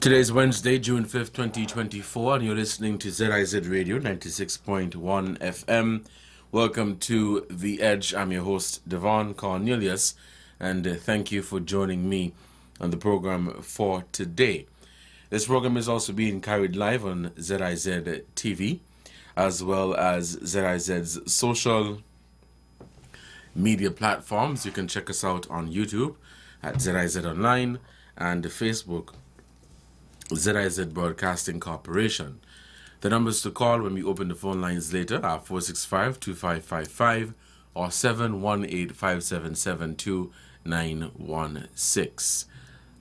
Today is Wednesday, June 5th, 2024, and you're listening to ZIZ Radio 96.1 FM. Welcome to The Edge. I'm your host, Devonne, Cornelius, and thank you for joining me on the program for today. This program is also being carried live on ZIZ TV, as well as ZIZ's social media platforms. You can check us out on YouTube at ZIZ Online and Facebook, ZIZ Broadcasting Corporation. The numbers to call when we open the phone lines later are 465-2555 or 718-577-2916.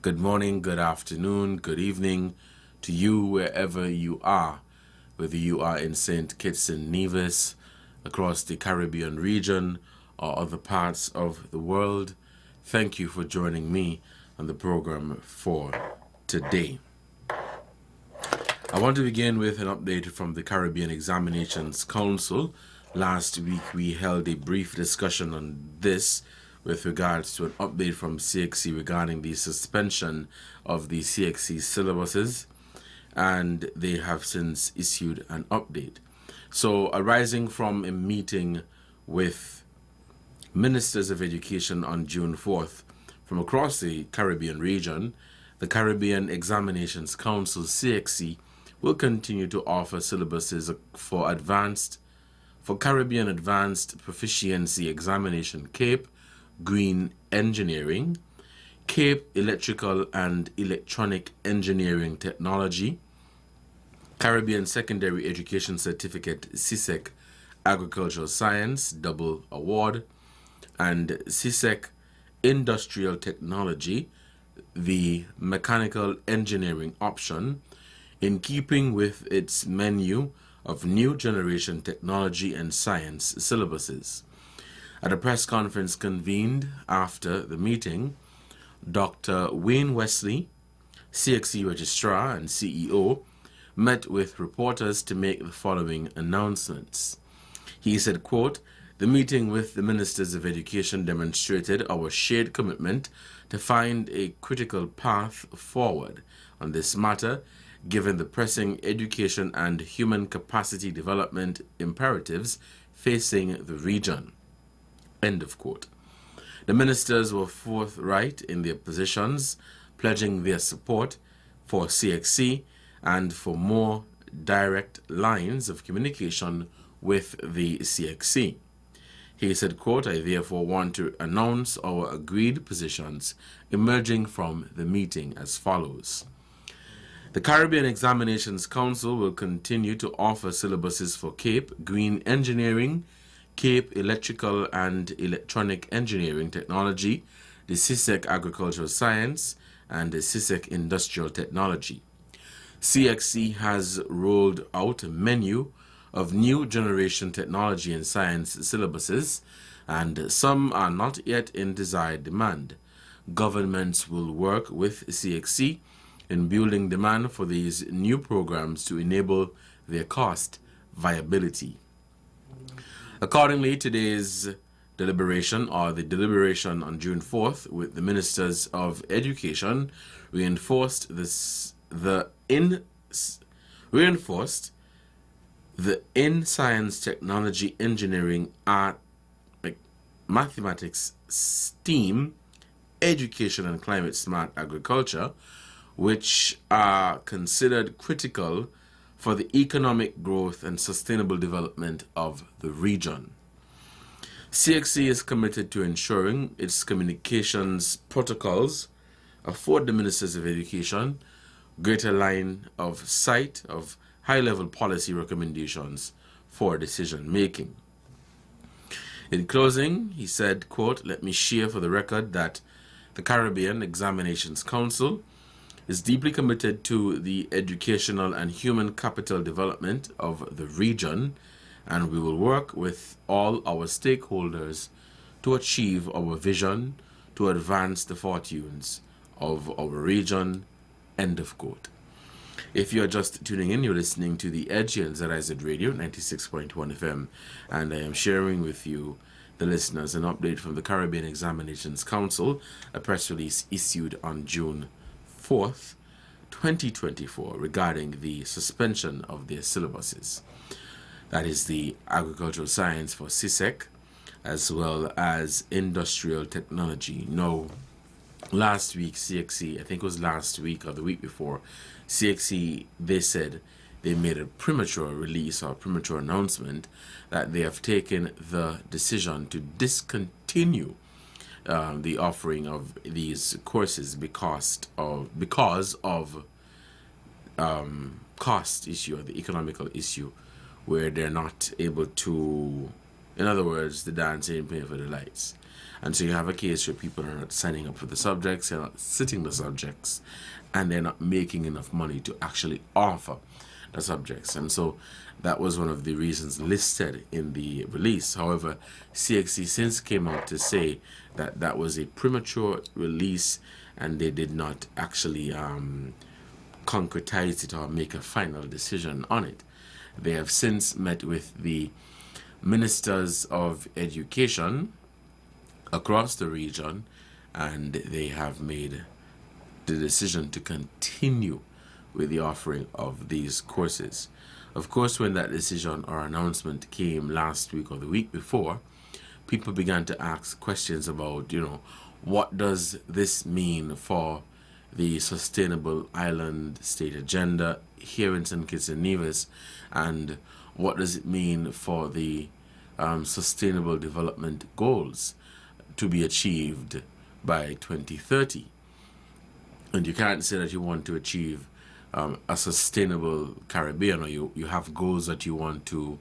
Good morning, good afternoon, good evening to you wherever you are, whether you are in St. Kitts and Nevis, across the Caribbean region, or other parts of the world. Thank you for joining me on the program for today. I want to begin with an update from the Caribbean Examinations Council. Last week we held a brief discussion on this with regards to an update from CXC regarding the suspension of the CXC syllabuses, and they have since issued an update. So, arising from a meeting with ministers of education on June 4th from across the Caribbean region, the Caribbean Examinations Council, CXC, will continue to offer syllabuses for Caribbean Advanced Proficiency Examination CAPE, Green Engineering, CAPE Electrical and Electronic Engineering Technology, Caribbean Secondary Education Certificate CSEC Agricultural Science Double Award, and CSEC Industrial Technology, the Mechanical Engineering option, in keeping with its menu of new generation technology and science syllabuses. At a press conference convened after the meeting, Dr. Wayne Wesley, CXC Registrar and CEO, met with reporters to make the following announcements. He said, quote, "The meeting with the Ministers of Education demonstrated our shared commitment to find a critical path forward on this matter, given the pressing education and human capacity development imperatives facing the region." End of quote. The ministers were forthright in their positions, pledging their support for CXC and for more direct lines of communication with the CXC. He said, quote, "I therefore want to announce our agreed positions emerging from the meeting as follows. The Caribbean Examinations Council will continue to offer syllabuses for CAPE Green Engineering, CAPE Electrical and Electronic Engineering Technology, the CSEC Agricultural Science, and the CSEC Industrial Technology. CXC has rolled out a menu of new generation technology and science syllabuses, and some are not yet in desired demand. Governments will work with CXC in building demand for these new programs to enable their cost viability." Accordingly, today's deliberation, or the deliberation on June 4th with the Ministers of Education, reinforced the in science, technology, engineering, art, mathematics, STEAM, education, and climate smart agriculture, which are considered critical for the economic growth and sustainable development of the region. CXC is committed to ensuring its communications protocols afford the Ministers of Education greater line of sight of high-level policy recommendations for decision-making. In closing, he said, quote, "Let me share for the record that the Caribbean Examinations Council is deeply committed to the educational and human capital development of the region, and we will work with all our stakeholders to achieve our vision to advance the fortunes of our region." End of quote. If you're just tuning in, you're listening to The Edge on ZIZ Radio 96.1 FM, and I am sharing with you, the listeners, an update from the Caribbean Examinations Council, a press release issued on June 4th 2024 regarding the suspension of their syllabuses. That is the agricultural science for CSEC, as well as industrial technology. Now, last week, CXC, I think it was last week or the week before, CXC, they said they made a premature release or premature announcement that they have taken the decision to discontinue the offering of these courses because of cost issue or the economical issue, where they're not able to, in other words, the dance ain't paying for the lights. And so you have a case where people are not signing up for the subjects, they're not sitting the subjects, and they're not making enough money to actually offer the subjects. And so that was one of the reasons listed in the release. However, CXC since came out to say that that was a premature release and they did not actually concretize it or make a final decision on it. They have since met with the ministers of education across the region, and they have made the decision to continue with the offering of these courses. Of course, when that decision or announcement came last week or the week before, people began to ask questions about, what does this mean for the Sustainable Island State Agenda here in St. Kitts and Nevis, and what does it mean for the Sustainable Development Goals to be achieved by 2030. And you can't say that you want to achieve a sustainable Caribbean, or you have goals that you want to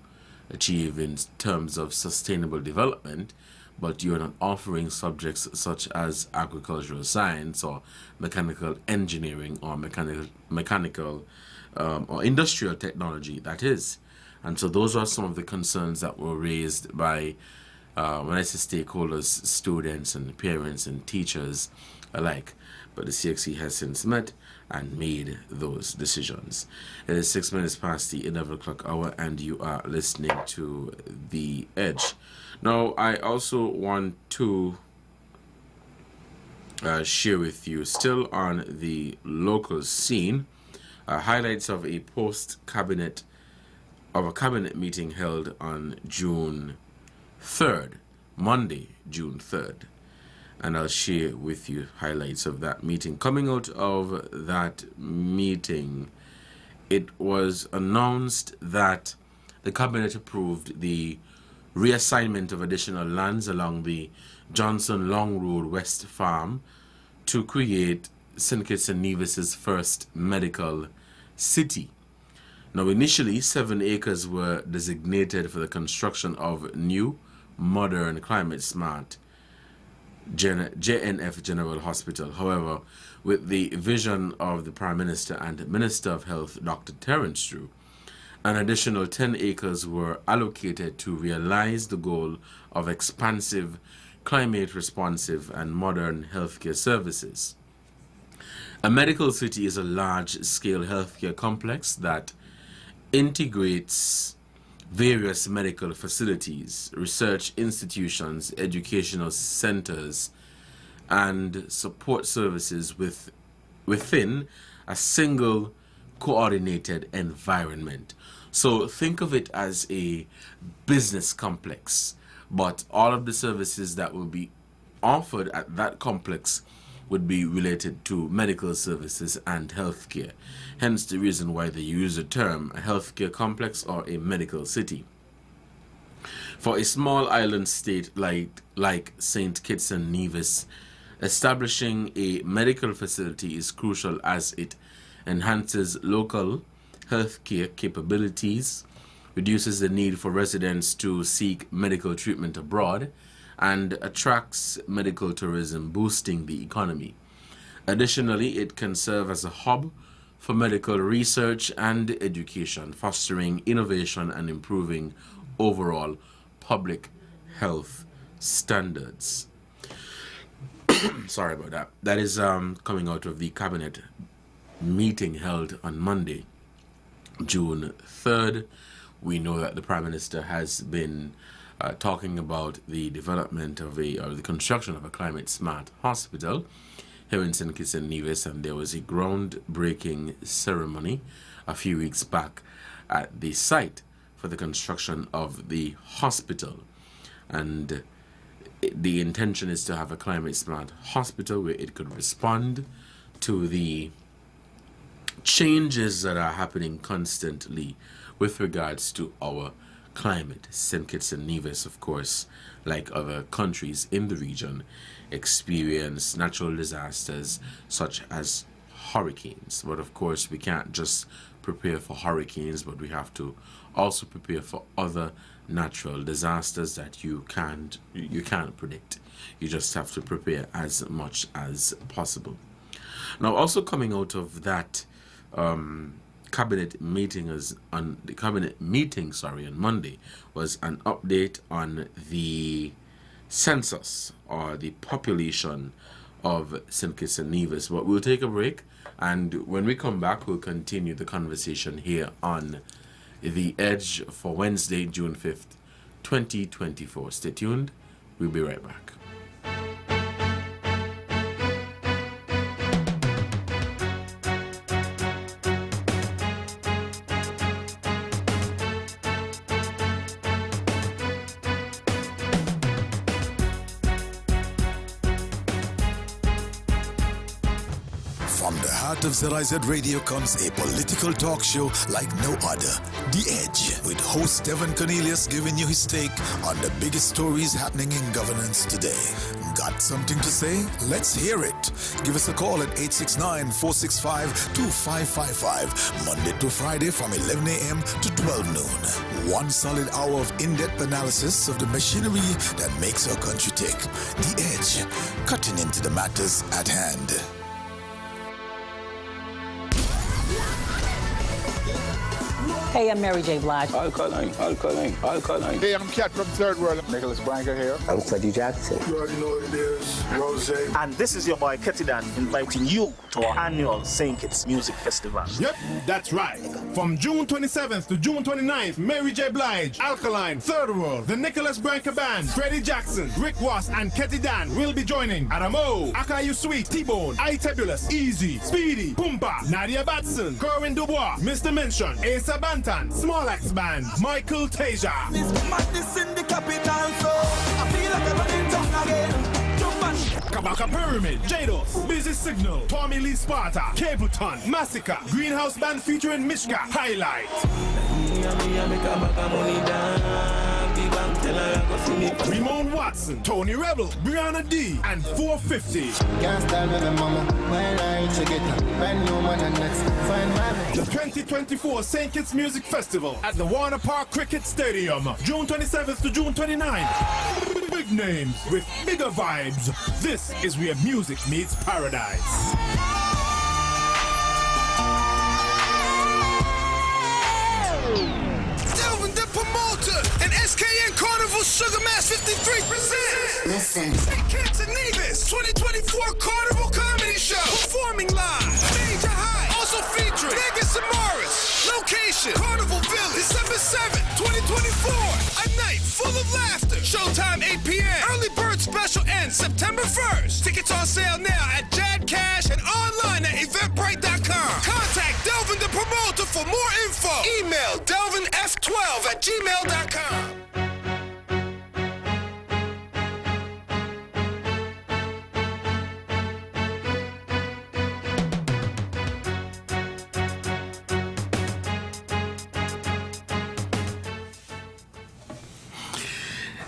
achieve in terms of sustainable development, but you're not offering subjects such as agricultural science or mechanical engineering or mechanical or industrial technology, that is. And so those are some of the concerns that were raised by, when I say stakeholders, students and parents and teachers alike. But the CXC has since met and made those decisions. It is 6 minutes past the 11 o'clock hour, and you are listening to The Edge. Now, I also want to share with you, still on the local scene, highlights of a cabinet meeting held on June 3rd, Monday, June 3rd. And I'll share with you highlights of that meeting. Coming out of that meeting, it was announced that the cabinet approved the reassignment of additional lands along the Johnson Long Road West Farm to create St. Kitts and Nevis's first medical city. Now, initially, 7 acres were designated for the construction of new, modern, climate-smart JNF General Hospital. However, with the vision of the Prime Minister and Minister of Health, Dr. Terence Drew, an additional 10 acres were allocated to realize the goal of expansive, climate-responsive, and modern healthcare services. A medical city is a large-scale healthcare complex that integrates various medical facilities, research institutions, educational centers, and support services within a single coordinated environment. So think of it as a business complex, but all of the services that will be offered at that complex would be related to medical services and healthcare. Hence the reason why they use the term a healthcare complex or a medical city. For a small island state like St. Kitts and Nevis, establishing a medical facility is crucial as it enhances local healthcare capabilities, reduces the need for residents to seek medical treatment abroad, and attracts medical tourism, boosting the economy. Additionally, it can serve as a hub for medical research and education, fostering innovation and improving overall public health standards. Sorry about that. That is coming out of the cabinet meeting held on Monday, June 3rd. We know that the Prime Minister has been talking about the development of the construction of a climate smart hospital here in St. Kitts and Nevis, and there was a groundbreaking ceremony a few weeks back at the site for the construction of the hospital. And the intention is to have a climate smart hospital where it could respond to the changes that are happening constantly with regards to our climate. St. Kitts and Nevis, of course, like other countries in the region, experience natural disasters such as hurricanes. But of course, we can't just prepare for hurricanes, but we have to also prepare for other natural disasters that you can't predict. You just have to prepare as much as possible. Now, also coming out of that cabinet meeting on Monday was an update on the census, or the population of St. Kitts and Nevis. But we'll take a break, and when we come back, we'll continue the conversation here on The Edge for Wednesday, June 5th, 2024. Stay tuned. We'll be right back. From the heart of ZIZ Radio comes a political talk show like no other. The Edge, with host Devonne Cornelius giving you his take on the biggest stories happening in governance today. Got something to say? Let's hear it. Give us a call at 869-465-2555, Monday to Friday from 11 a.m. to 12 noon. One solid hour of in-depth analysis of the machinery that makes our country tick. The Edge, cutting into the matters at hand. Hey, I'm Mary J. Blige. Alkaline. Hey, I'm Cat from Third World. Nicholas Branker here. I'm Freddie Jackson. You already know what it is, Rose. And this is your boy Ketidan inviting you to our annual St. Kitts Music Festival. Yep, that's right. From June 27th to June 29th, Mary J. Blige, Alkaline, Third World, the Nicholas Branker Band, Freddie Jackson, Rick Wass, and Ketidan will be joining Adamo, Akayu Sweet, T-Bone, Itebulous, Easy, Speedy, Pumpa, Nadia Batson, Corwin Dubois, Mr. Mention, Asa Bantan, Small Axe Band, Michael Tasia. This madness in the capital, so I feel like I'm running down again. Kabaka Pyramid, Jados, Busy Signal, Tommy Lee Sparta, Cableton, Massacre, Greenhouse Band featuring Mishka, Highlight. Ramon Watson, Tony Rebel, Brianna D, and 450. Can't stand with the mama when I get a brand new man and next find my The 2024 St. Kitts Music Festival at the Warner Park Cricket Stadium, June 27th to June 29th. Big names with bigger vibes. This is where music meets paradise. Devonne the Promoter and SKN Carnival Sugar Mass 53 presents Listen. St. Kitts and Nevis 2024 Carnival Comedy Show. Performing live. Major High. Also featuring Vegas and Morris. Location Carnival Village. December 7th, 2024. A night full of laughter. Showtime 8 p.m. Early bird special ends September 1st. Tickets on sale now at Jad Cash and online at eventbrite.com. Contact Devonne the Promoter for more info. Email delvinf12@gmail.com.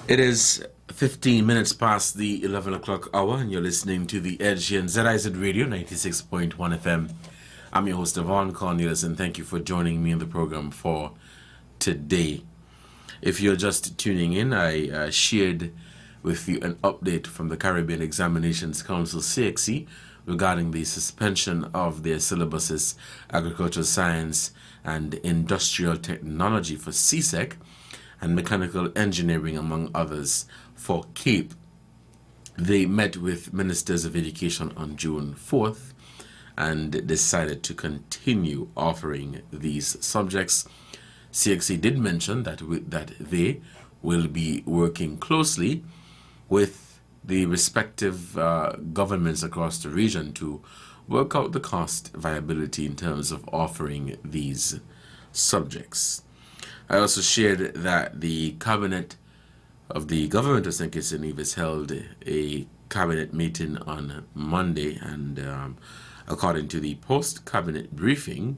It is 15 minutes past the 11 o'clock hour, and you're listening to The Edge here on ZIZ Radio 96.1 FM. I'm your host, Devonne Cornelius, and thank you for joining me in the program for today. If you're just tuning in, I shared with you an update from the Caribbean Examinations Council, CXC, regarding the suspension of their syllabuses, Agricultural Science and Industrial Technology for CSEC, and Mechanical Engineering, among others, for CAPE. They met with Ministers of Education on June 4th and decided to continue offering these subjects. CXC did mention that they will be working closely with the respective governments across the region to work out the cost viability in terms of offering these subjects. I also shared that the cabinet of the government of St. Kitts and Nevis held a cabinet meeting on Monday, and according to the post-cabinet briefing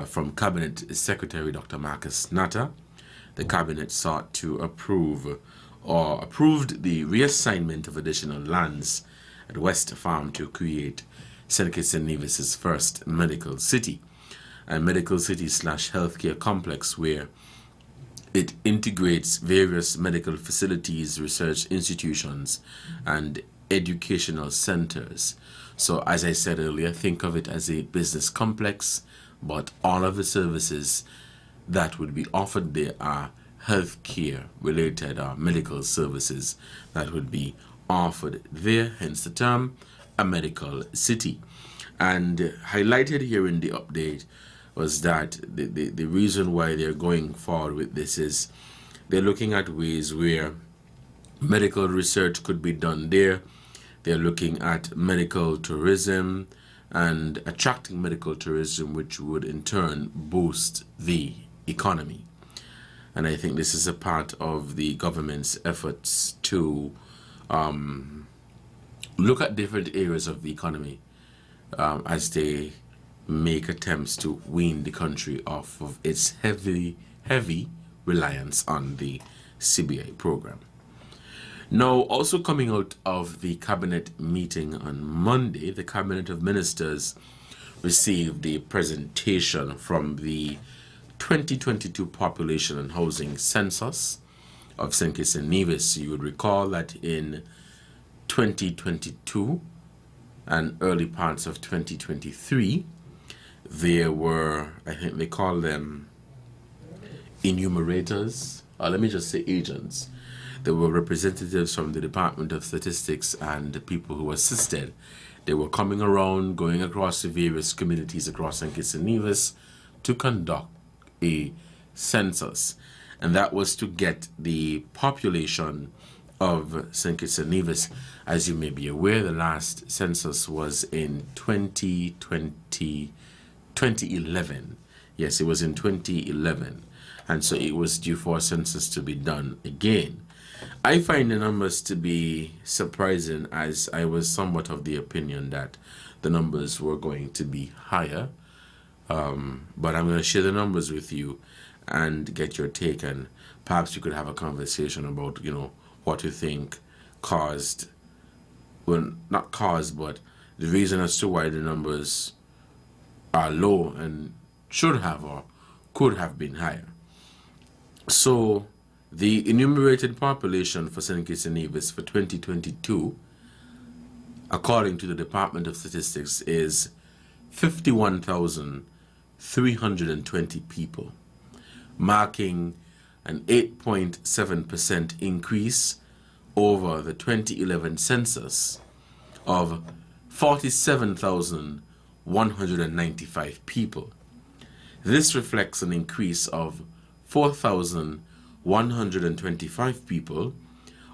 from Cabinet Secretary Dr. Marcus Natta, the cabinet sought to approved the reassignment of additional lands at West Farm to create St. Kitts and Nevis's first medical city, a medical city / healthcare complex where it integrates various medical facilities, research institutions, and educational centers. So as I said earlier, think of it as a business complex, but all of the services that would be offered there are healthcare related medical services that would be offered there, hence the term a medical city. And highlighted here in the update was that the reason why they're going forward with this is they're looking at ways where medical research could be done there. They're looking at medical tourism and attracting medical tourism, which would in turn boost the economy. And I think this is a part of the government's efforts to look at different areas of the economy as they make attempts to wean the country off of its heavy reliance on the CBI program. Now, also coming out of the cabinet meeting on Monday, the Cabinet of Ministers received a presentation from the 2022 Population and Housing Census of St. Kitts and Nevis. You would recall that in 2022 and early parts of 2023, there were, I think they call them enumerators, or let me just say agents. There were representatives from the Department of Statistics and the people who assisted. They were coming around, going across the various communities across St. Kitts and Nevis to conduct a census. And that was to get the population of St. Kitts and Nevis. As you may be aware, the last census was in 2011. Yes, it was in 2011. And so it was due for a census to be done again. I find the numbers to be surprising, as I was somewhat of the opinion that the numbers were going to be higher. But I'm going to share the numbers with you and get your take, and perhaps we could have a conversation about, what you think caused, well, not caused, but the reason as to why the numbers are low and should have or could have been higher. So the enumerated population for St. Kitts and Nevis for 2022, according to the Department of Statistics, is 51,320 people, marking an 8.7% increase over the 2011 census of 47,195 people. This reflects an increase of 4,125 people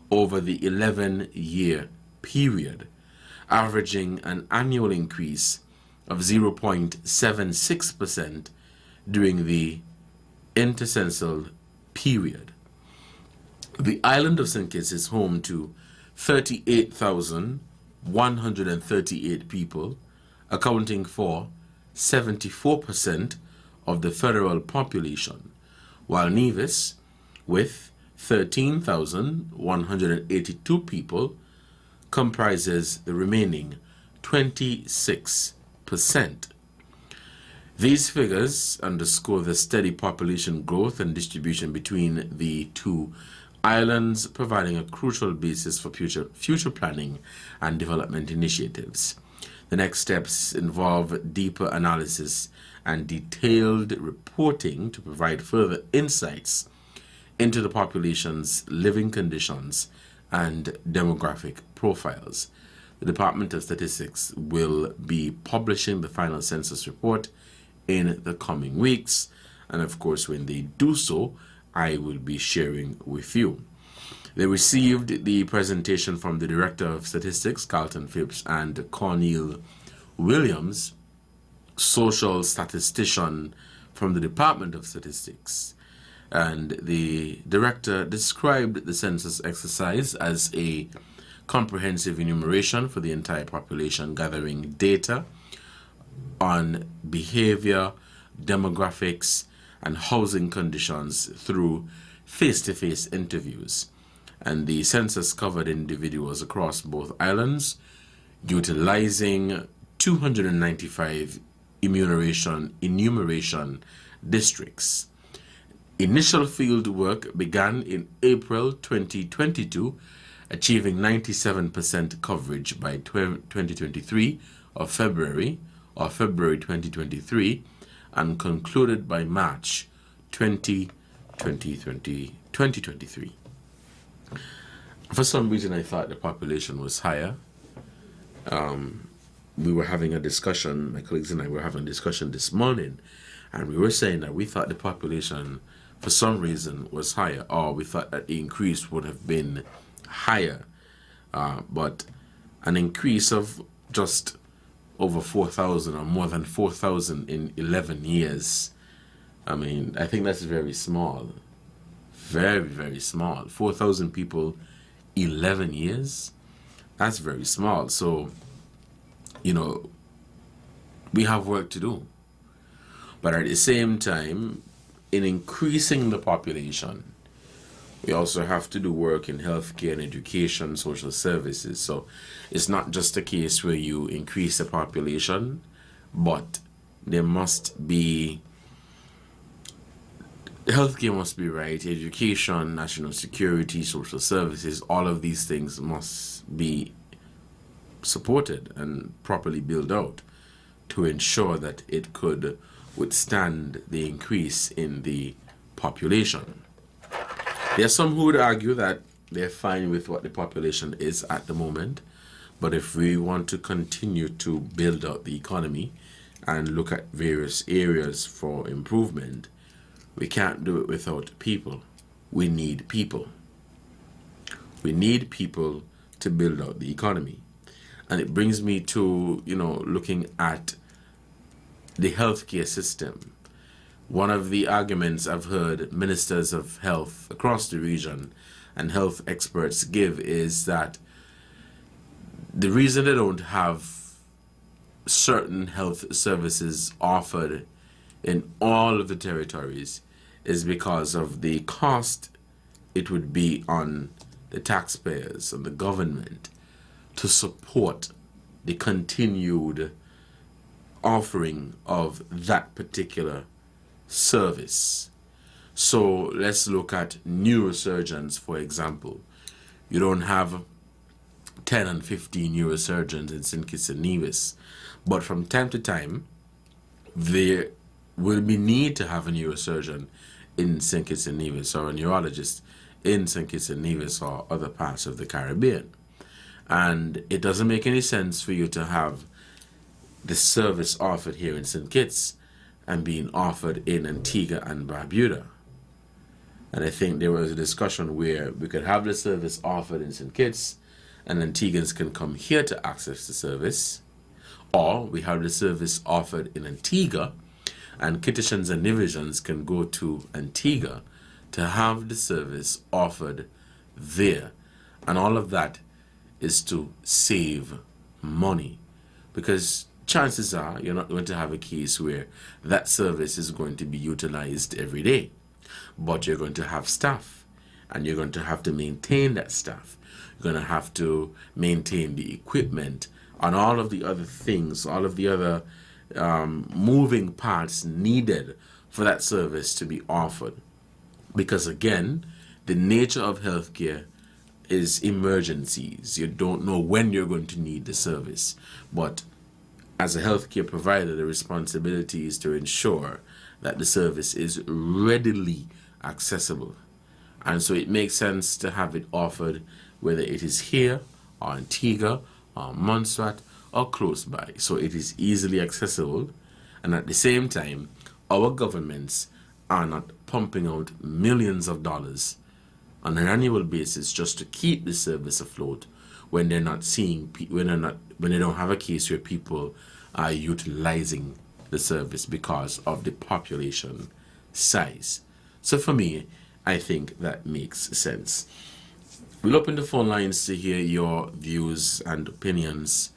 over the 11-year period, averaging an annual increase of 0.76% during the intercensal period. The island of St. Kitts is home to 38,138 people, accounting for 74% of the federal population, while Nevis, with 13,182 people, comprises the remaining 26%. These figures underscore the steady population growth and distribution between the two islands, providing a crucial basis for future planning and development initiatives. The next steps involve deeper analysis and detailed reporting to provide further insights into the population's living conditions and demographic profiles. The Department of Statistics will be publishing the final census report in the coming weeks, and of course when they do so, I will be sharing with you. They received the presentation from the Director of Statistics, Carlton Phipps, and Cornelius Williams, social statistician from the Department of Statistics. And the director described the census exercise as a comprehensive enumeration for the entire population, gathering data on behavior, demographics, and housing conditions through face-to-face interviews. And the census covered individuals across both islands, utilizing 295 enumeration districts. Initial field work began in April 2022, achieving 97% coverage by 2023 or February 2023, and concluded by March 2023. For some reason, I thought the population was higher. We were having a discussion, my colleagues and I were having a discussion this morning, and we were saying that we thought the population, for some reason, was higher, or we thought that the increase would have been higher. But an increase of just over 4,000 or more than 4,000 in 11 years, I mean, I think that's very small. Very, very small. 4,000 people, 11 years? That's very small. So, you know, we have work to do. But at the same time, in increasing the population, we also have to do work in healthcare and education, social services. So it's not just a case where you increase the population, but there must be, healthcare must be right, education, national security, social services, all of these things must be supported and properly built out to ensure that it could withstand the increase in the population. There are some who would argue that they're fine with what the population is at the moment, but if we want to continue to build out the economy and look at various areas for improvement, we can't do it without people. We need people. We need people to build out the economy. And it brings me to, you know, looking at the healthcare system. One of the arguments I've heard ministers of health across the region and health experts give is that the reason they don't have certain health services offered in all of the territories is because of the cost it would be on the taxpayers and the government to support the continued offering of that particular service. So let's look at neurosurgeons, for example. You don't have 10 and 15 neurosurgeons in St. Kitts and Nevis, but from time to time there will be need to have a neurosurgeon in St. Kitts and Nevis or a neurologist in St. Kitts and Nevis or other parts of the Caribbean. And it doesn't make any sense for you to have the service offered here in St. Kitts and being offered in Antigua and Barbuda. And I think there was a discussion where we could have the service offered in St. Kitts and Antiguans can come here to access the service, or we have the service offered in Antigua and Kittitians and Nevisians can go to Antigua to have the service offered there. And all of that is to save money, because chances are you're not going to have a case where that service is going to be utilized every day, but you're going to have staff and you're going to have to maintain that staff. You're going to have to maintain the equipment and all of the other things, all of the other moving parts needed for that service to be offered. Because again, the nature of healthcare is emergencies. You don't know when you're going to need the service, but as a healthcare provider, the responsibility is to ensure that the service is readily accessible. And so it makes sense to have it offered whether it is here or Antigua or Montserrat or close by. So it is easily accessible, and at the same time, our governments are not pumping out millions of dollars on an annual basis just to keep the service afloat when they're not seeing when they don't have a case where people are utilizing the service because of the population size. So for me, I think that makes sense. We'll open the phone lines to hear your views and opinions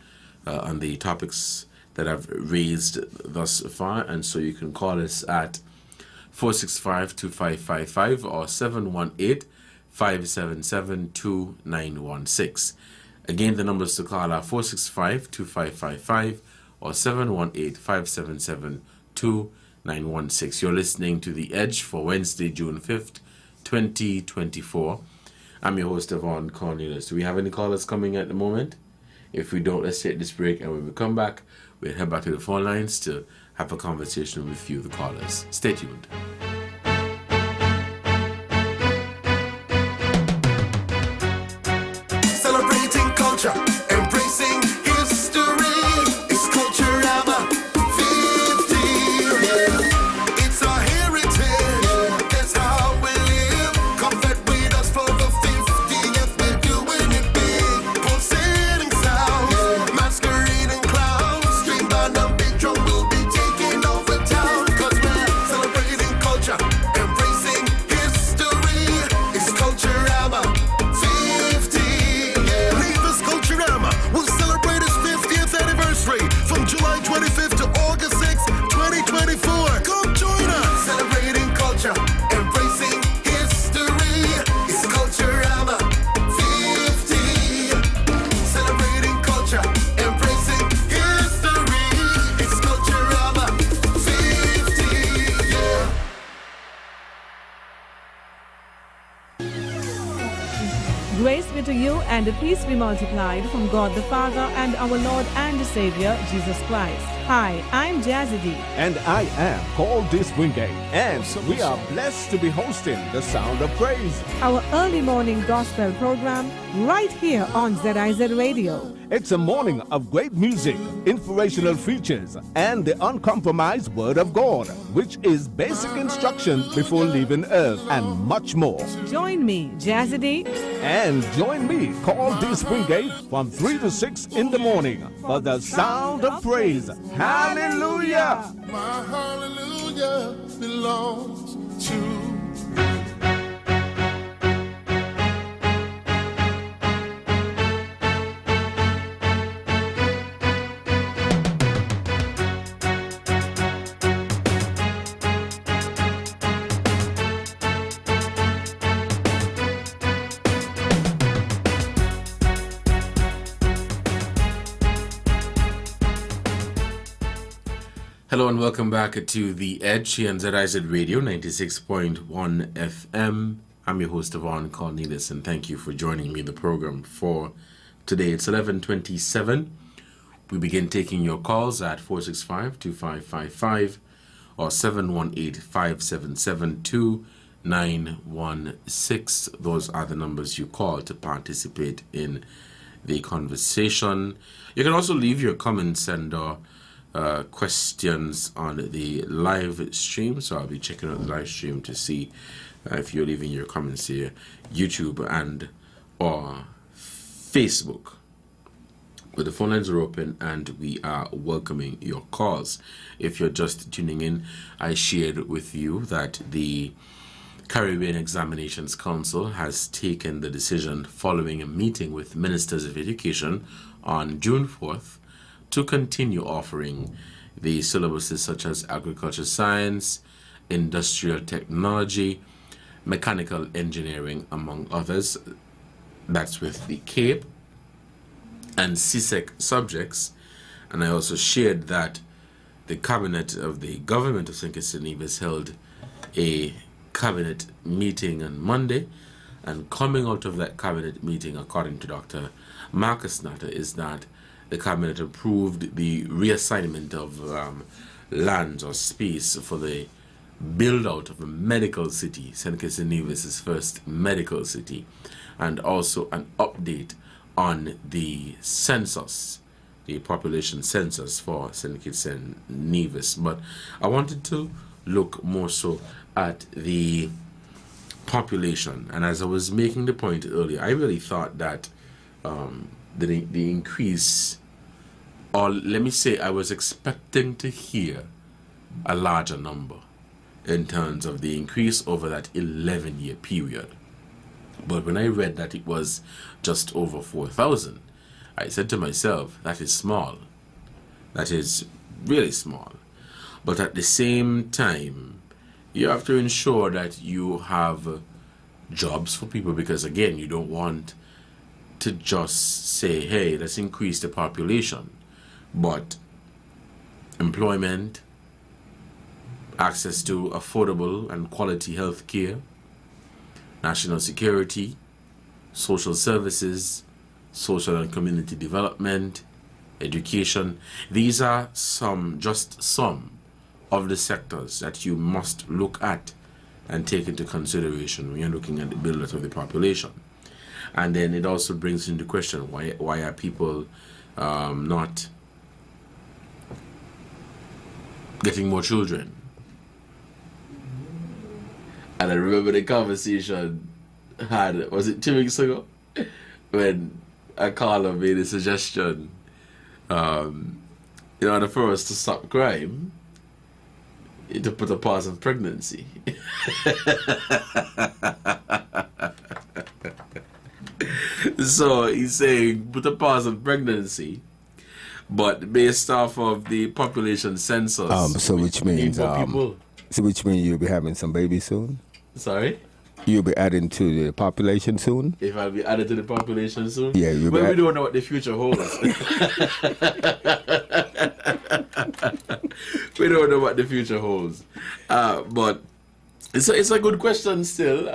on the topics that I've raised thus far, and so you can call us at 465-2555 or 718-577-2916. Again, the numbers to call are 465-2555 or 718-577-2916. You're listening to The Edge for Wednesday, June 5th, 2024. I'm your host, Devonne Cornelius. Do we have any callers coming at the moment? If we don't, let's take this break, and when we come back, we'll head back to the phone lines to have a conversation with you, the callers. Stay tuned. Celebrating culture, embracing history. It's Culturama 50. Yeah. It's our heritage. That's how we live. Come fed with us for the 50th. We're doing it big. Pulsating sounds, masquerading clowns. Stream band and big drum will be taking over town. 'Cause we're celebrating culture, embracing history. It's Culturama 50. Leavers Culturama will celebrate its 50th anniversary from July 25th to August 6th, 2024. Come join us. Celebrating culture, embracing history. It's Culturama 50. Celebrating culture, embracing history. It's Culturama 50. Yeah. Grace be to you and the peace be multiplied from God the Father and our Lord and Savior, Jesus Christ. Hi, I'm Jazzy D. And I am called this Wingate, and we are blessed to be hosting the Sound of Praise. Our early morning gospel program right here on ZIZ Radio. It's a morning of great music, inspirational features, and the uncompromised Word of God, which is basic instructions before leaving earth, and much more. Join me, Jazzy D. And join me, call this Wingate, from 3 to 6 in the morning for the Sound of Praise. Hallelujah! My hallelujah belongs to Hello and welcome back to The Edge here on ZIZ Radio 96.1 FM. I'm your host, Devonne Cornelius, and thank you for joining me in the program for today. It's 11:27. We begin taking your calls at 465-2555 or 718-577-2916. Those are the numbers you call to participate in the conversation. You can also leave your comments and questions on the live stream, so I'll be checking out the live stream to see if you're leaving your comments here, YouTube and or Facebook. But the phone lines are open and we are welcoming your calls. If you're just tuning in, I shared with you that the Caribbean Examinations Council has taken the decision following a meeting with Ministers of Education on June 4th to continue offering the syllabuses such as agriculture science, industrial technology, mechanical engineering, among others. That's with the CAPE and CSEC subjects. And I also shared that the cabinet of the government of St. Kitts and Nevis held a cabinet meeting on Monday, and coming out of that cabinet meeting, according to Dr. Marcus Natter, is that the cabinet approved the reassignment of lands or space for the build out of a medical city, St. Kitts and Nevis' first medical city, and also an update on the census, the population census for St. Kitts and Nevis. But I wanted to look more so at the population, and as I was making the point earlier, I really thought that the increase, or let me say, I was expecting to hear a larger number in terms of the increase over that 11-year period. But when I read that it was just over 4,000, I said to myself, that is small. That is really small. But at the same time, you have to ensure that you have jobs for people, because again, you don't want to just say, hey, let's increase the population. But employment, access to affordable and quality health care, national security, social services, social and community development, education. These are just some of the sectors that you must look at and take into consideration when you're looking at the build-up of the population. And then it also brings into question, why are people not getting more children? And I remember the conversation was it 2 weeks ago, when a caller made a suggestion, in order for us to stop crime, to put a pause on pregnancy. So he's saying put a pause on pregnancy, but based off of the population census. So which means you'll be having some babies soon? Sorry? You'll be adding to the population soon? If I'll be added to the population soon? Yeah, we don't know what the future holds. We don't know what the future holds. But it's a good question still,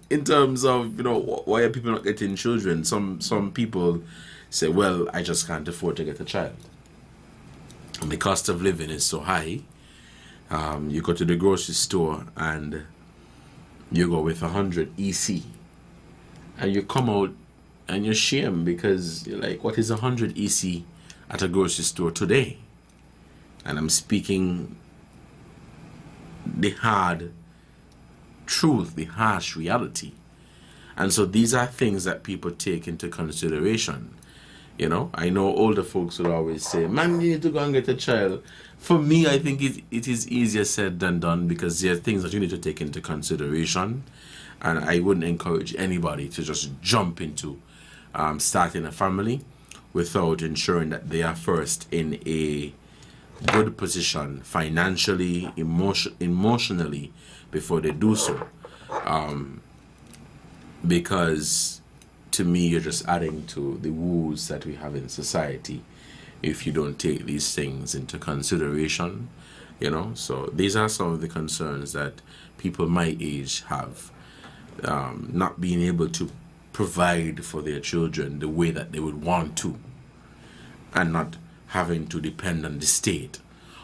in terms of, why are people not getting children? Some people say, well, I just can't afford to get a child. And the cost of living is so high. You go to the grocery store and you go with 100 EC, and you come out and you're ashamed, because you're like, what is 100 EC at a grocery store today? And I'm speaking the hard truth, the harsh reality. And so these are things that people take into consideration. I know older folks will always say, man, you need to go and get a child. For me, I think it is easier said than done, because there are things that you need to take into consideration. And I wouldn't encourage anybody to just jump into starting a family without ensuring that they are first in a good position financially, emotionally, before they do so. Because to me, you're just adding to the woes that we have in society if you don't take these things into consideration, So these are some of the concerns that people my age have, not being able to provide for their children the way that they would want to, and not having to depend on the state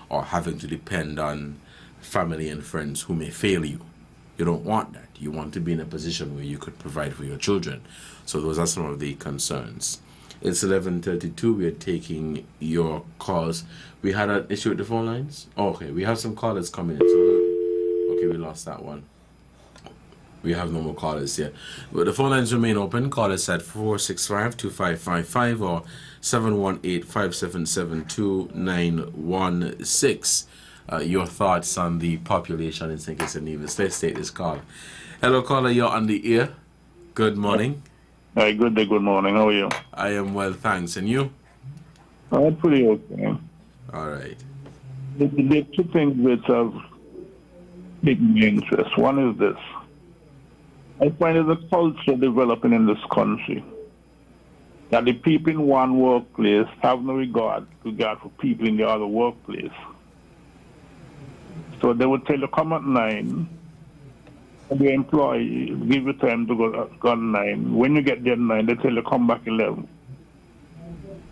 or having to depend on family and friends who may fail you. You don't want that. You want to be in a position where you could provide for your children. So those are some of the concerns. It's 11:32. We are taking your calls. We had an issue with the phone lines. Okay, we have some callers coming in. Okay, we lost that one. We have no more callers here. But the phone lines remain open. Call us at 465-2555 or 718-577-2916. Your thoughts on the population in St. Kitts and Nevis. Let's take this call. Hello, caller. You're on the air. Good morning. Hi, good day, good morning. How are you? I am well, thanks. And you? I'm pretty okay. All right. There are two things which have piqued my interest. One is this. I find there's a culture developing in this country that the people in one workplace have no regard for people in the other workplace. So they would tell you, come at 9, and the employee give you time to go at 9. When you get there at 9, they tell you, come back 11.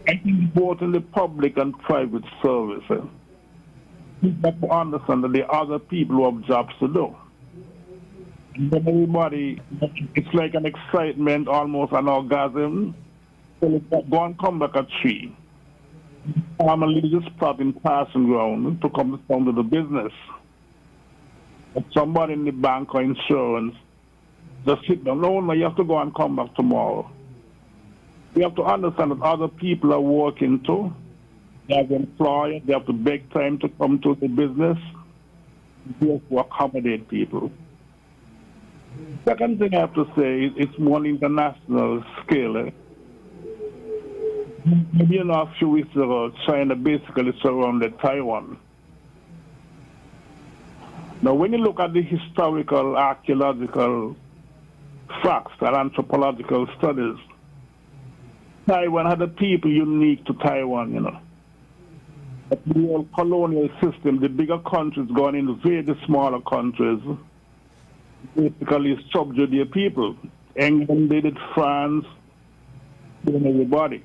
I think both in the public and private service, you have to understand that there are other people who have jobs to do. And then everybody, it's like an excitement, almost an orgasm. So go and come back at 3. Family just stop in passing ground to come down to the business. If somebody in the bank or insurance Just sit down. No, you have to go and come back tomorrow. You have to understand that other people are working too. They have employed. They have to beg time to come to the business. They have to accommodate people. Second thing I have to say is it's more international scale. Maybe a few weeks ago, China basically surrounded Taiwan. Now, when you look at the historical, archaeological facts and anthropological studies, Taiwan had a people unique to Taiwan, But the old colonial system, the bigger countries going in invade the smaller countries, basically subjugate their people. England did it, France, even everybody.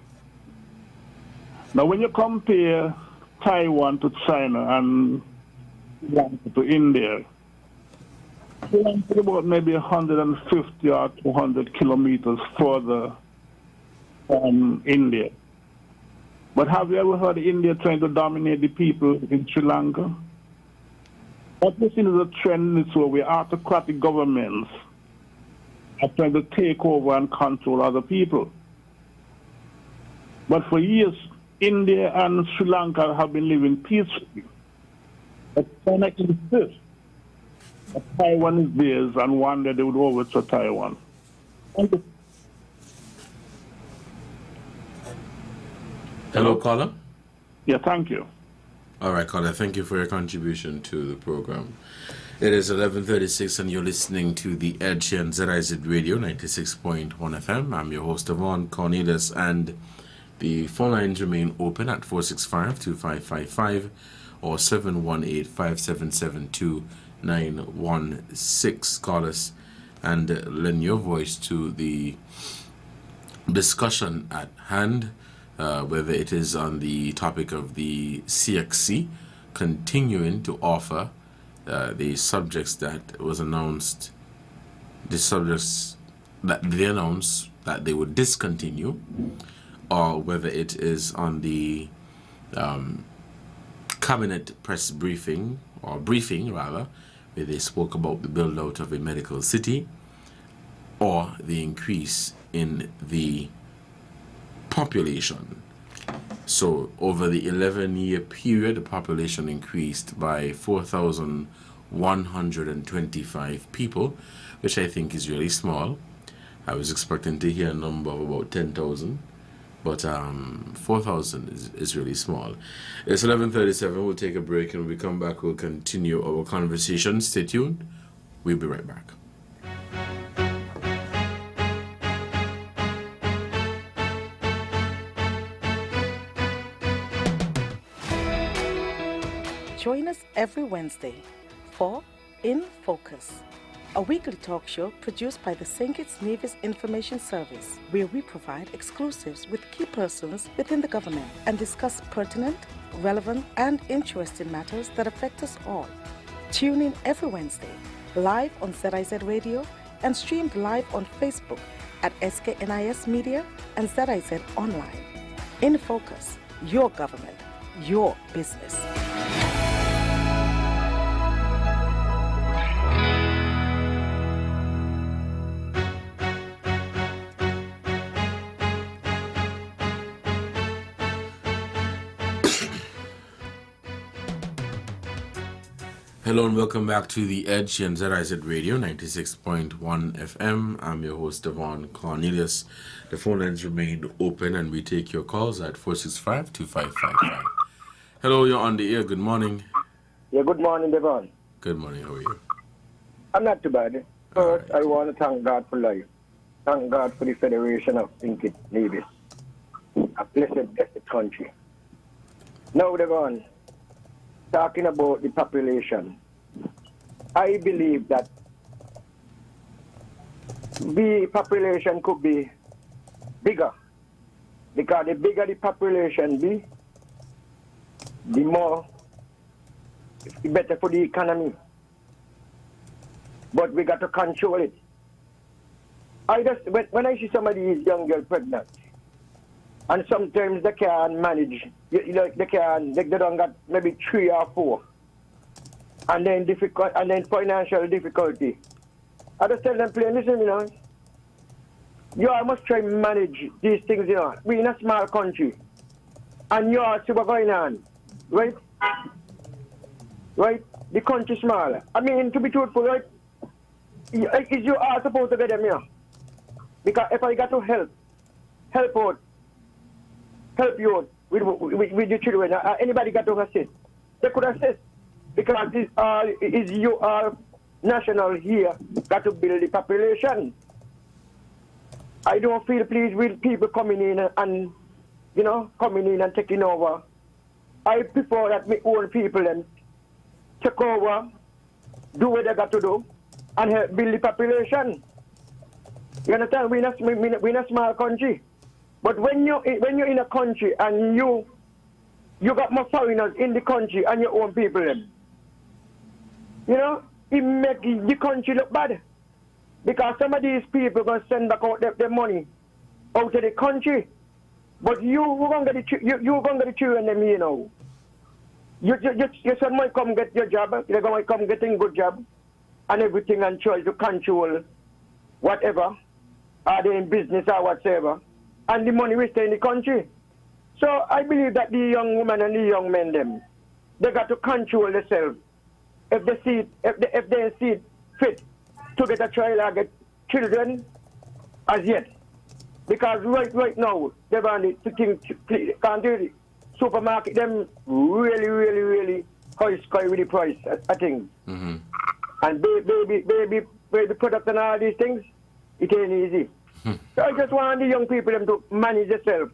Now, when you compare Taiwan to China and to India, it's about maybe 150 or 200 kilometers further from India. But have you ever heard India trying to dominate the people in Sri Lanka? What we've seen is a trend in this way where autocratic governments are trying to take over and control other people. But for years, India and Sri Lanka have been living peacefully. But China insists that Taiwan is theirs, and one day they would overthrow Taiwan. Hello, caller. Yeah, thank you. All right, caller. Thank you for your contribution to the program. It is 11:36, and you're listening to the Edge here on ZIZ Radio 96.1 FM. I'm your host, Devonne, Cornelius, and the phone lines remain open at 465-2555 or 718-577-2916. Call us and lend your voice to the discussion at hand, whether it is on the topic of the CXC continuing to offer the subjects that was announced, the subjects that they announced that they would discontinue, or whether it is on the cabinet press briefing, or briefing rather, where they spoke about the build out of a medical city, or the increase in the population. So over the 11-year period, the population increased by 4,125 people, which I think is really small. I was expecting to hear a number of about 10,000, but 4,000 is really small. It's 11:37. We'll take a break, and when we come back, we'll continue our conversation. Stay tuned. We'll be right back. Join us every Wednesday for In Focus, a weekly talk show produced by the St. Kitts Nevis Information Service, where we provide exclusives with key persons within the government and discuss pertinent, relevant, and interesting matters that affect us all. Tune in every Wednesday, live on ZIZ Radio and streamed live on Facebook at SKNIS Media and ZIZ Online. In Focus, your government, your business. Hello and welcome back to The Edge on ZIZ Radio 96.1 FM. I'm your host, Devonne Cornelius. The phone lines remain open and we take your calls at 465-2555. Hello, you're on the air. Good morning. Yeah, good morning, Devonne. Good morning. How are you? I'm not too bad. First, right. I want to thank God for life. Thank God for the Federation of St. Kitts Nevis. A blessed country. Now, Devonne, talking about the population, I believe that the population could be bigger, because the bigger the population be, the more, the better for the economy. But we got to control it. When I see somebody is young girl pregnant, and sometimes they can't manage, they don't got maybe 3 or 4. And then financial difficulty. I just tell them plain, listen, you know, you all must try and manage these things, you know. We're in a small country, and you all see what's going on, right? Right? The country small. I mean, to be truthful, right? Is you all supposed to get them here? Because if I got to help out, help you out with the children, anybody got to assist, they could assist. Because is you all national here got to build the population. I don't feel pleased with people coming in and, you know, coming in and taking over. I prefer that my own people then take over, do what they got to do, and help build the population. You understand? We're in a small country. But when you're in a country and you got more foreigners in the country and your own people then, you know, it make the country look bad. Because some of these people are going to send back out their money out of the country. But you're going to get the children them here now. Your son might come get your job, they're going to come getting good job and everything and try to control whatever, are they in business or whatsoever, and the money will stay in the country. So I believe that the young women and the young men them, they got to control themselves. If they see fit to get a child or get children as yet. Because right now, Devonne, can't do it. Supermarket them really high sky with the price, I think. Mm-hmm. And baby product and all these things, it ain't easy. So I just want the young people them to manage themselves.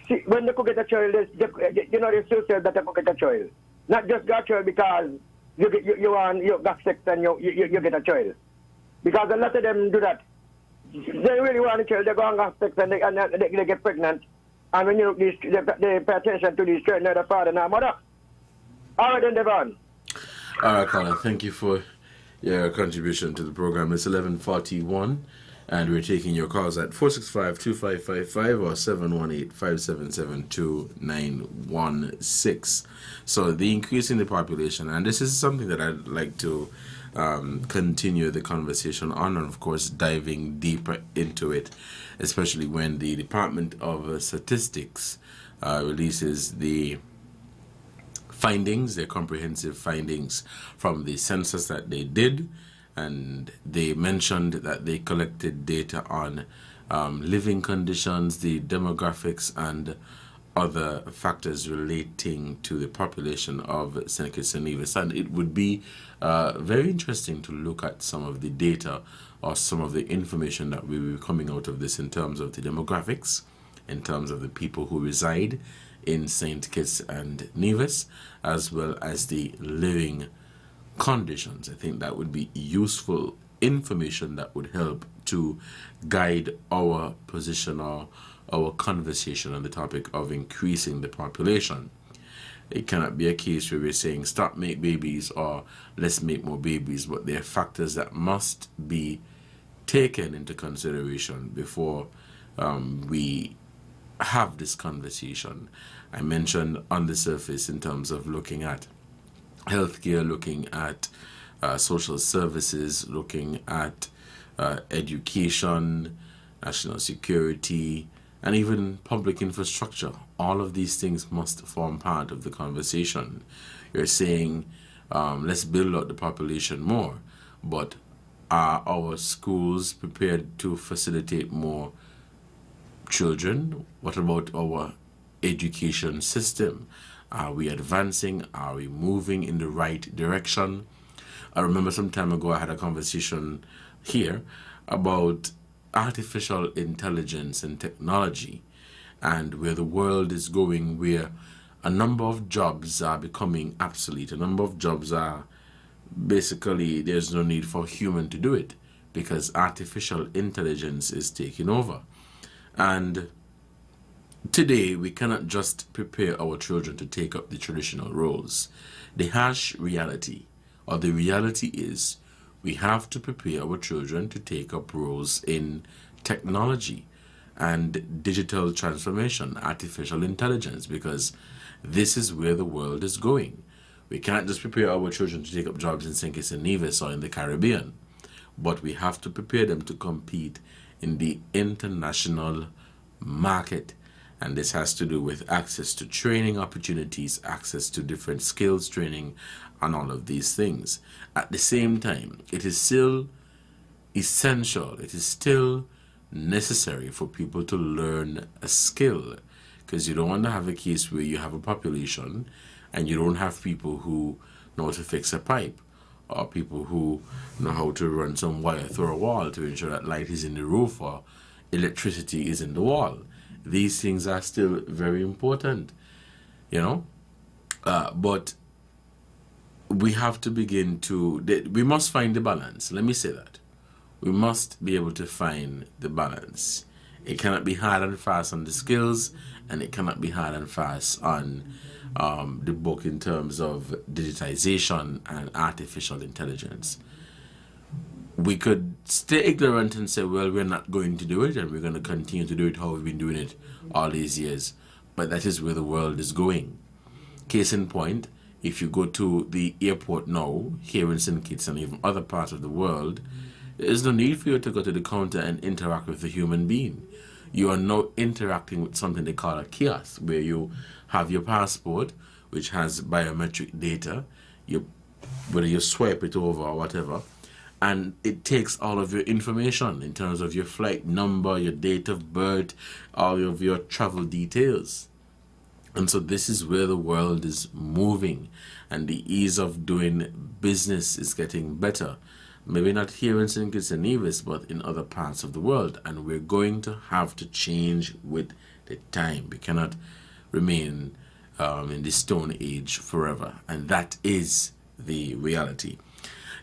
See, when they could get a child, you know, they still say that they could get a child. Not just get a child because you got sex and you get a child. Because a lot of them do that. They really want a child, they go and have sex and they get pregnant. And when you look, they pay attention to these children, the father and the mother. All right, then, Devonne. All right, Colin, thank you for your contribution to the program. It's 11:41, and we're taking your calls at 465-2555 or 718-577-2916. So the increase in the population, and this is something that I'd like to continue the conversation on, and of course diving deeper into it, especially when the Department of Statistics releases the findings, their comprehensive findings from the census that they did, and they mentioned that they collected data on living conditions, the demographics, and other factors relating to the population of St. Kitts and Nevis. And it would be very interesting to look at some of the data or some of the information that will be coming out of this in terms of the demographics, in terms of the people who reside in St. Kitts and Nevis, as well as the living conditions. I think that would be useful information that would help to guide our position or our conversation on the topic of increasing the population. It cannot be a case where we're saying stop make babies or let's make more babies, but there are factors that must be taken into consideration before we have this conversation. I mentioned on the surface in terms of looking at healthcare, looking at social services, looking at education, national security, and even public infrastructure. All of these things must form part of the conversation. You're saying, let's build out the population more, but are our schools prepared to facilitate more children? What about our education system? Are we advancing? Are we moving in the right direction? I remember some time ago I had a conversation here about artificial intelligence and technology, and where the world is going, where a number of jobs are becoming obsolete. A number of jobs are basically, there's no need for human to do it because artificial intelligence is taking over. And today we cannot just prepare our children to take up the traditional roles. The harsh reality, or the reality is, we have to prepare our children to take up roles in technology and digital transformation, artificial intelligence, because this is where the world is going. We can't just prepare our children to take up jobs in St. Kitts and Nevis or in the Caribbean. but we have to prepare them to compete in the international market. And this has to do with access to training opportunities, access to different skills training, and all of these things. At the same time, it is still essential, it is still necessary for people to learn a skill, because you don't want to have a case where you have a population and you don't have people who know how to fix a pipe, or people who know how to run some wire through a wall to ensure that light is in the roof or electricity is in the wall. These things are still very important, you know, but we have to begin to, we must find the balance. Let me say that. We must be able to find the balance. It cannot be hard and fast on the skills, and it cannot be hard and fast on the book in terms of digitization and artificial intelligence. We could stay ignorant and say, well, we're not going to do it, and we're going to continue to do it how we've been doing it all these years. But that is where the world is going. Case in point, if you go to the airport now, here in St. Kitts and even other parts of the world, there is no need for you to go to the counter and interact with a human being. You are now interacting with something they call a kiosk, where you have your passport, which has biometric data, whether you swipe it over or whatever, and it takes all of your information in terms of your flight number, your date of birth, all of your travel details. And so this is where the world is moving, and the ease of doing business is getting better. Maybe not here in St. Kitts and Nevis, but in other parts of the world. And we're going to have to change with the time. We cannot remain in the Stone Age forever. And that is the reality.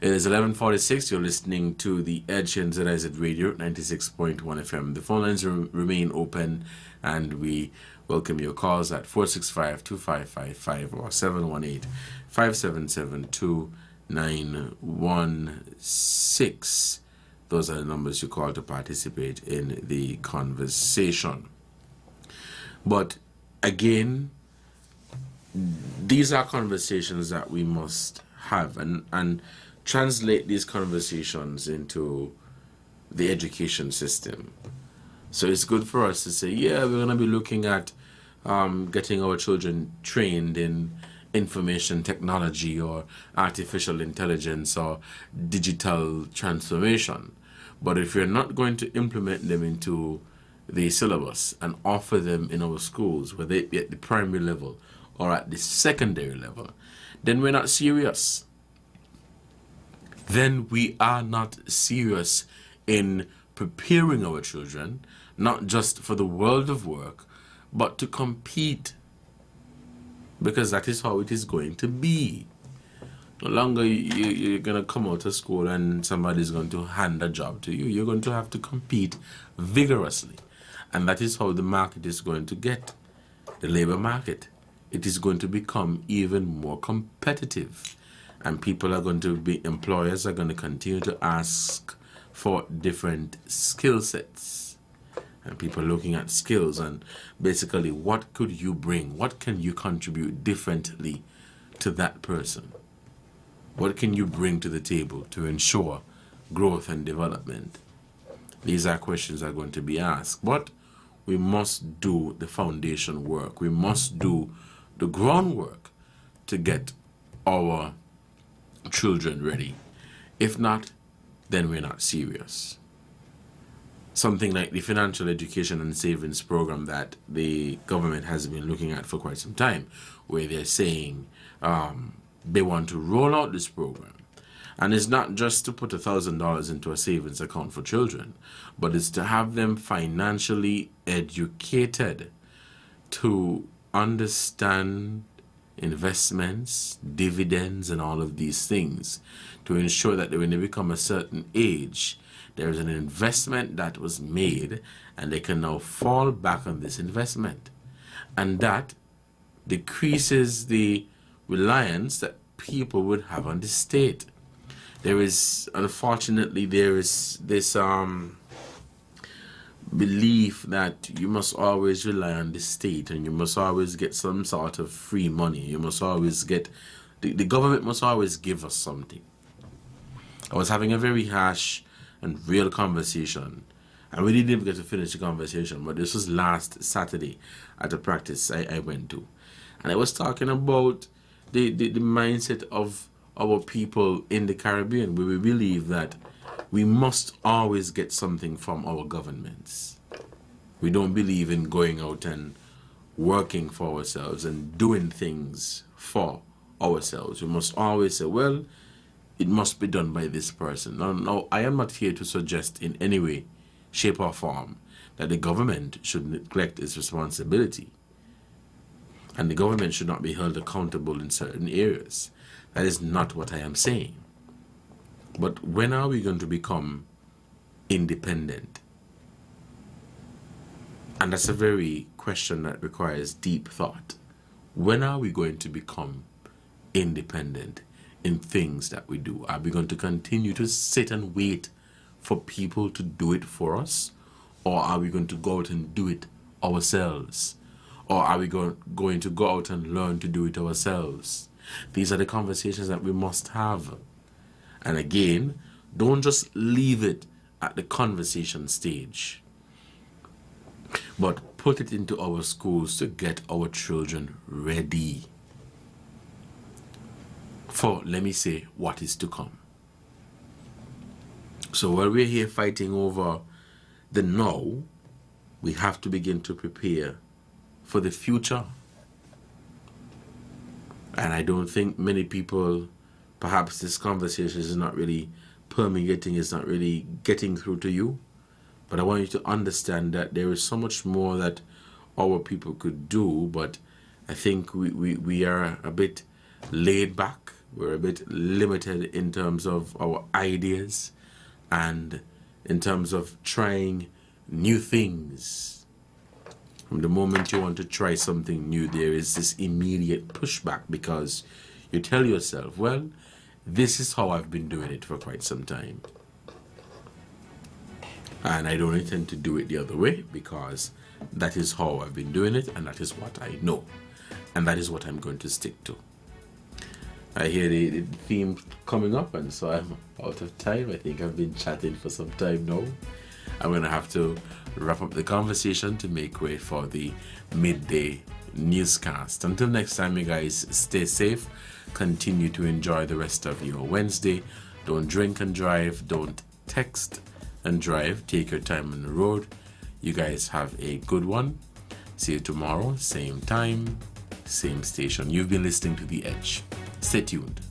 It is 11:46. You're listening to The Edge here on ZIZ Radio, 96.1 FM. The phone lines remain open, and we welcome your calls at 465-2555 or 718-577-2916. Those are the numbers you call to participate in the conversation. But again, these are conversations that we must have, and translate these conversations into the education system. So it's good for us to say, yeah, we're going to be looking at getting our children trained in information technology or artificial intelligence or digital transformation. But if you're not going to implement them into the syllabus and offer them in our schools, whether it be at the primary level or at the secondary level, then we're not serious. Then we are not serious in preparing our children, not just for the world of work, but to compete. Because that is how it is going to be. No longer you're going to come out of school and somebody's going to hand a job to you. You're going to have to compete vigorously. And that is how the market is going to get. The labor market. It is going to become even more competitive. And people are going to be, employers are going to continue to ask for different skill sets. And people are looking at skills and basically, what could you bring? What can you contribute differently to that person? What can you bring to the table to ensure growth and development? These are questions that are going to be asked. But we must do the foundation work. We must do the groundwork to get our children ready. If not, then we're not serious. Something like the financial education and savings program that the government has been looking at for quite some time, where they're saying they want to roll out this program. And it's not just to put $1,000 into a savings account for children, but it's to have them financially educated to understand investments, dividends, and all of these things, to ensure that when they become a certain age, there is an investment that was made and they can now fall back on this investment. And that decreases the reliance that people would have on the state. There is, unfortunately, there is this belief that you must always rely on the state and you must always get some sort of free money. You must always get, the government must always give us something. I was having a very harsh and real conversation. And we didn't even get to finish the conversation, but this was last Saturday at a practice I went to. And I was talking about the mindset of our people in the Caribbean, where we believe that we must always get something from our governments. We don't believe in going out and working for ourselves and doing things for ourselves. We must always say, well, it must be done by this person. Now, I am not here to suggest in any way, shape or form that the government should neglect its responsibility. And the government should not be held accountable in certain areas. That is not what I am saying. But when are we going to become independent? And that's a very question that requires deep thought. When are we going to become independent in things that we do? Are we going to continue to sit and wait for people to do it for us? Or are we going to go out and do it ourselves? Or are we going to go out and learn to do it ourselves? These are the conversations that we must have. And again, don't just leave it at the conversation stage, but put it into our schools to get our children ready for, let me say, what is to come. So while we're here fighting over the now, we have to begin to prepare for the future. And I don't think many people, perhaps this conversation is not really permeating, is not really getting through to you. But I want you to understand that there is so much more that our people could do, but I think we are a bit laid back. We're a bit limited in terms of our ideas and in terms of trying new things. From the moment you want to try something new, there is this immediate pushback because you tell yourself, well, this is how I've been doing it for quite some time. And I don't intend to do it the other way because that is how I've been doing it and that is what I know. And that is what I'm going to stick to. I hear the theme coming up and so I'm out of time. I think I've been chatting for some time now. I'm going to have to wrap up the conversation to make way for the midday newscast. Until next time, you guys stay safe. Continue to enjoy the rest of your Wednesday. Don't drink and drive. Don't text and drive. Take your time on the road. You guys have a good one. See you tomorrow, same time, same station. You've been listening to The Edge. Stay tuned.